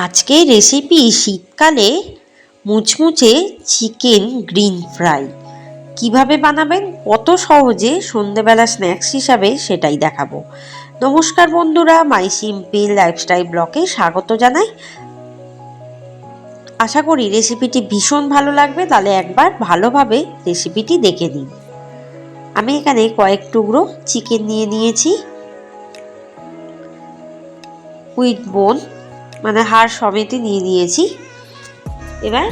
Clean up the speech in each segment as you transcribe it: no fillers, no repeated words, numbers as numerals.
আজকের রেসিপি শীতকালে মুচমুচে চিকেন গ্রিন ফ্রাই কিভাবে বানাবেন কত সহজে সন্ধেবেলা স্ন্যাক্স হিসাবে সেটাই দেখাবো। নমস্কার বন্ধুরা, মাই সিম্পল লাইফস্টাইল ব্লগে স্বাগত জানাই। আশা করি রেসিপিটি ভীষণ ভালো লাগবে, তাহলে একবার ভালোভাবে রেসিপিটি দেখে নিন। আমি এখানে কয়েক টুকরো চিকেন নিয়ে নিয়েছি উইথ বোন, মানে হাড় সমেতই নিয়ে নিয়েছি। এবার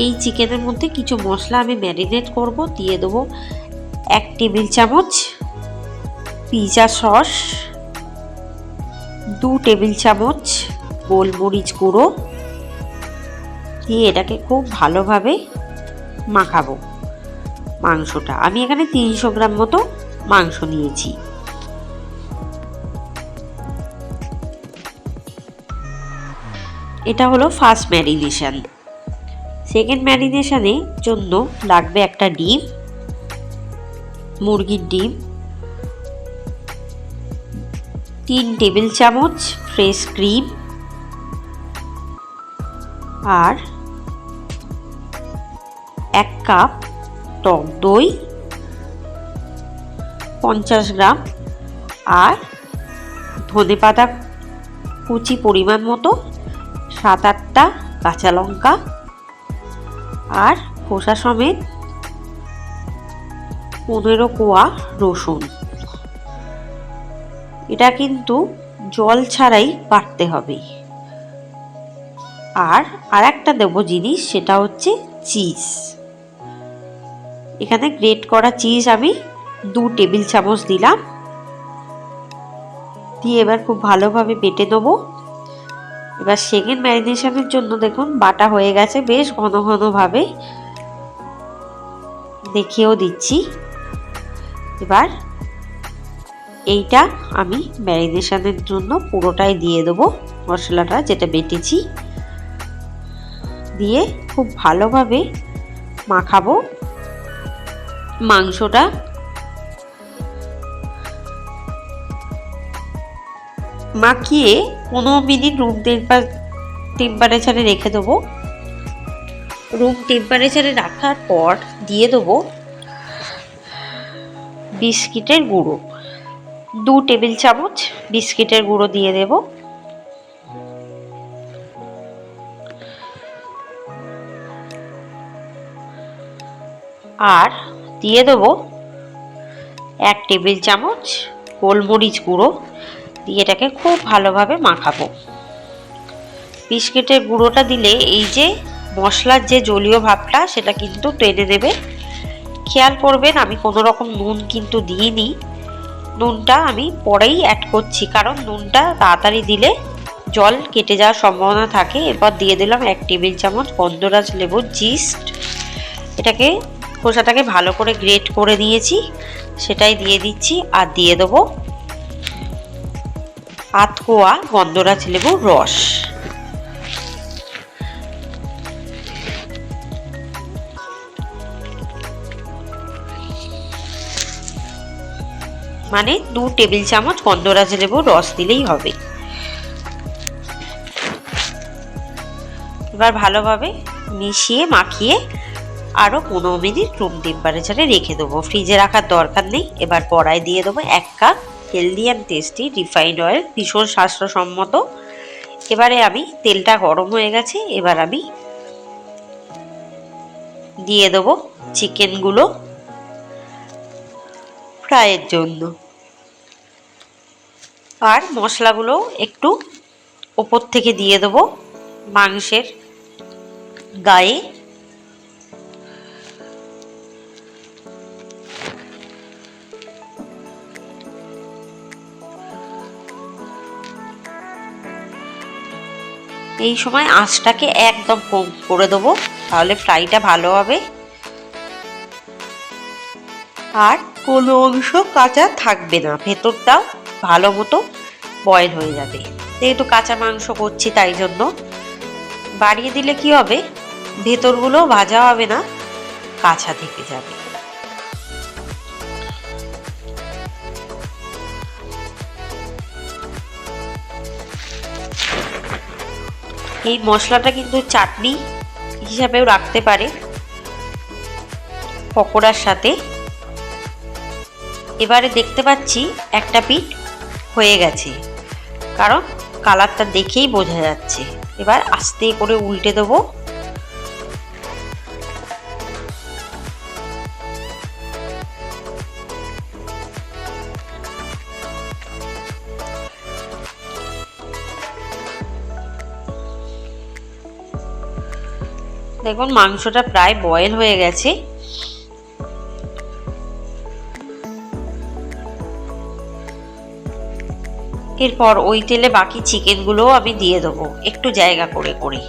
এই চিকেনের মধ্যে কিছু মশলা আমি ম্যারিনেট করব। দিয়ে দেবো 1 টেবিল চামচ পিৎজা সস, 2 টেবিল চামচ গোলমরিচ গুঁড়ো দিয়ে এটাকে খুব ভালোভাবে মাখাবো। মাংসটা আমি এখানে 300 গ্রাম মতো মাংস নিয়েছি। এটা হলো ফার্স্ট ম্যারিনেশন। সেকেন্ড ম্যারিনেশনের জন্য লাগবে একটা ডিম, মুরগির ডিম, 3 টেবিল চামচ ফ্রেশ ক্রিম আর 1 কাপ টক দই, 50 গ্রাম আর ধনেপাতা কুচি পরিমাণ মতো, 7-8টা কাঁচা লঙ্কা আর খোসা সমেত 15 কোয়া রসুন। এটা কিন্তু জল ছাড়াই বাটতে হবে। আর একটা দেবো জিনিস, সেটা হচ্ছে চিজ। এখানে গ্রেট করা চিজ আমি 2 টেবিল চামচ দিলাম। দিয়ে এবার খুব ভালোভাবে বেটে নেবো। এবার সেকেন্ড ম্যারিনেশনের জন্য দেখুন বাটা হয়ে গেছে বেশ ঘন ঘনভাবে, দেখিয়েও দিচ্ছি। এবার এইটা আমি ম্যারিনেশনের জন্য পুরোটাই দিয়ে দেবো, মশলাটা যেটা বেটেছি দিয়ে খুব ভালোভাবে মাখাবো মাংসটা। মাখিয়ে 15 মিনিট রুম টেম্পারেচারে রেখে দেবো। রুম টেম্পারেচারে রাখার পর দিয়ে দেবো বিস্কিটের গুঁড়ো, 2 টেবিল চামচ বিস্কিটের গুঁড়ো দিয়ে দেব। আর দিয়ে দেবো 1 টেবিল চামচ গোলমরিচ গুঁড়ো দিয়ে এটাকে খুব ভালোভাবে মাখাবো। বিস্কিটের গুঁড়োটা দিলে এই যে মশলার যে জলীয় ভাবটা সেটা কিন্তু টেনে দেবে। খেয়াল করবেন আমি কোনো রকম নুন কিন্তু দিইনি, নুনটা আমি পরেই অ্যাড করছি, কারণ নুনটা তাড়াতাড়ি দিলে জল কেটে যাওয়ার সম্ভাবনা থাকে। এরপর দিয়ে দিলাম 1 টেবিল চামচ গন্ধরাজ লেবুর জিস্ট। এটাকে খোসাটাকে ভালো করে গ্রেট করে নিয়েছি, সেটাই দিয়ে দিচ্ছি। আর দিয়ে দেবো 1/2 কোয়া গন্ধরাজ লেবুর রস। মানে 2 টেবিল চামচ গন্ধরাজ লেবুর রস দিলেই হবে। এবার ভালোভাবে মিশিয়ে মাখিয়ে আরও 15 মিনিট রুম টেম্পারেচারে রেখে দেবো, ফ্রিজে রাখার দরকার নেই। এবার কড়াই দিয়ে দেবো 1 cup healthy and tasty refined oil, ভীষণ স্বাস্থ্যসম্মত। এবারে আমি তেলটা গরম হয়ে গেছে, এবার আমি দিয়ে দেবো চিকেনগুলো ফ্রাইয়ের জন্য। আর মশলাগুলো একটু ওপর থেকে দিয়ে দেবো মাংসের গায়ে। এই সময় আঁচটাকে একদম কম করে দেবো, তাহলে ফ্রাইটা ভালো হবে আর কোনো অংশ কাঁচা থাকবে না, ভেতরটাও ভালো মতো বয়েল হয়ে যাবে। যেহেতু কাঁচা মাংস করছি তাই জন্য বাড়িয়ে দিলে কি হবে, ভেতরগুলো ভাজা হবে না, কাঁচা থেকে যাবে। এই মশলাটা কিন্তু চাটনি হিসাবেও রাখতে পারে পকোড়ার সাথে। এবারে দেখতে পাচ্ছি একটা পিঠ হয়ে গেছে, কারণ কালারটা দেখেই বোঝা যাচ্ছে। এবার আস্তে করে উল্টে দেবো। দেখুন মাংসটা প্রায় বয়েল হয়ে গেছে। এরপর ওই তেলে বাকি চিকেনগুলোও আমি দিয়ে দেবো একটু জায়গা করে করে।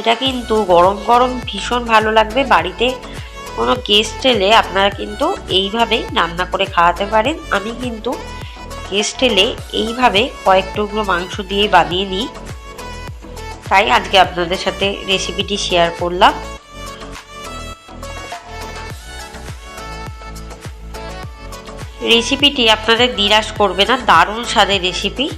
এটা কিন্তু গরম গরম ভীষণ ভালো লাগবে। বাড়িতে কোনো গেস্ট এলে আপনারা কিন্তু এইভাবেই রান্না করে খাওয়াতে পারেন। আমি কিন্তু গেস্ট এলে এইভাবে কয়েক টুকরো মাংস দিয়ে বানিয়ে নিই, তাই আজকে আপনাদের সাথে রেসিপিটি শেয়ার করলাম। রেসিপিটি আপনাদের নিরাশ করবে না, দারুণ স্বাদের রেসিপি।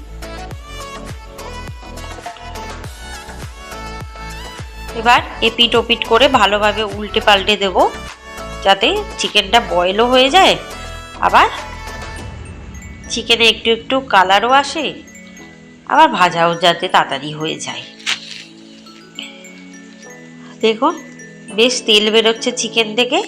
এবার এপিট ওপিট করে ভালোভাবে উল্টে পাল্টে দেব, যাতে চিকেনটা বয়েলও হয়ে যায়, আবার চিকেনে একটু একটু কালারও আসে, আবার ভাজাও যাতে তাড়াতাড়ি হয়ে যায়। দেখুন বেশ তেল বেরোচ্ছে চিকেন থেকে।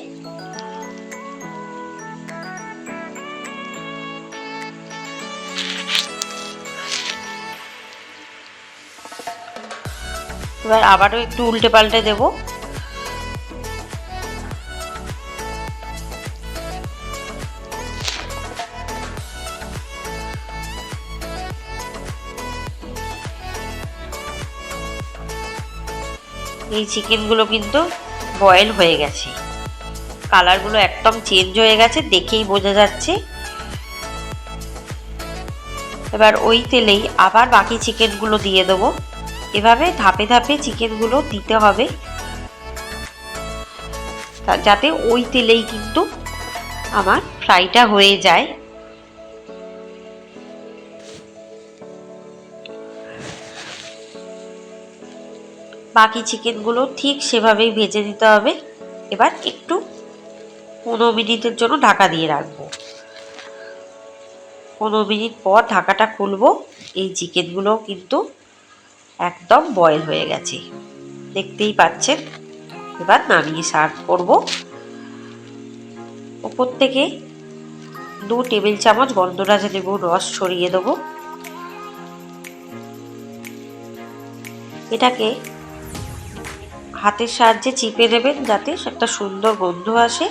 এবার আবারও একটু উল্টে পাল্টে দেব। এই চিকেনগুলো কিন্তু বয়েল হয়ে গেছে, কালারগুলো একদম চেঞ্জ হয়ে গেছে, দেখেই বোঝা যাচ্ছে। এবার ওই তেলেই আবার বাকি চিকেনগুলো দিয়ে দেবো। এভাবে ধাপে ধাপে চিকেনগুলো দিতে হবে, যাতে ওই তেলেই কিন্তু আমার ফ্রাইটা হয়ে যায়। বাকি চিকেনগুলো ঠিক সেভাবেই ভেজে নিতে হবে। এবার একটু 15 মিনিটের জন্য ঢাকা দিয়ে রাখবো। 15 মিনিট পর ঢাকাটা খুলবো। এই চিকেনগুলো কিন্তু একদম বয়েল হয়ে গেছে, দেখতেই পাচ্ছেন। এবার নামিয়ে সার্ভ করব। উপর থেকে 2 টেবিল চামচ গন্ধরাজ লেবুর রস ছড়িয়ে দেবো। এটাকে হাতের সাহায্যে চিপে নেবেন, যাতে একটা সুন্দর গন্ধ আসে।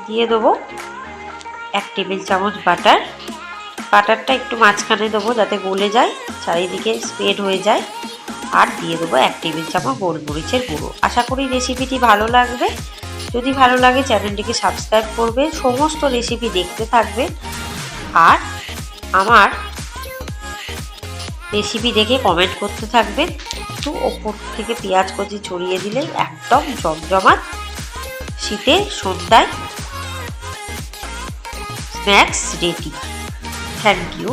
দিয়ে দেবো 1 টেবিল চামচ বাটার। বাটারটা একটু মাঝখানে দেবো যাতে গলে যায়, চারিদিকে স্প্রেড হয়ে যায়। আর দিয়ে দেবো 1 টেবিল চামচ গোলমরিচের গুঁড়ো। আশা করি রেসিপিটি ভালো লাগবে। যদি ভালো লাগে চ্যানেলটিকে সাবস্ক্রাইব করবেন, সমস্ত রেসিপি দেখতে থাকবেন, আর আমার রেসিপি দেখে কমেন্ট করতে থাকবেন। একটু ওপর থেকে পেঁয়াজ কুচি ছড়িয়ে দিলে একদম জমজমাট শীতের সন্ধ্যায় স্ন্যাক্স রেডি। Thank you.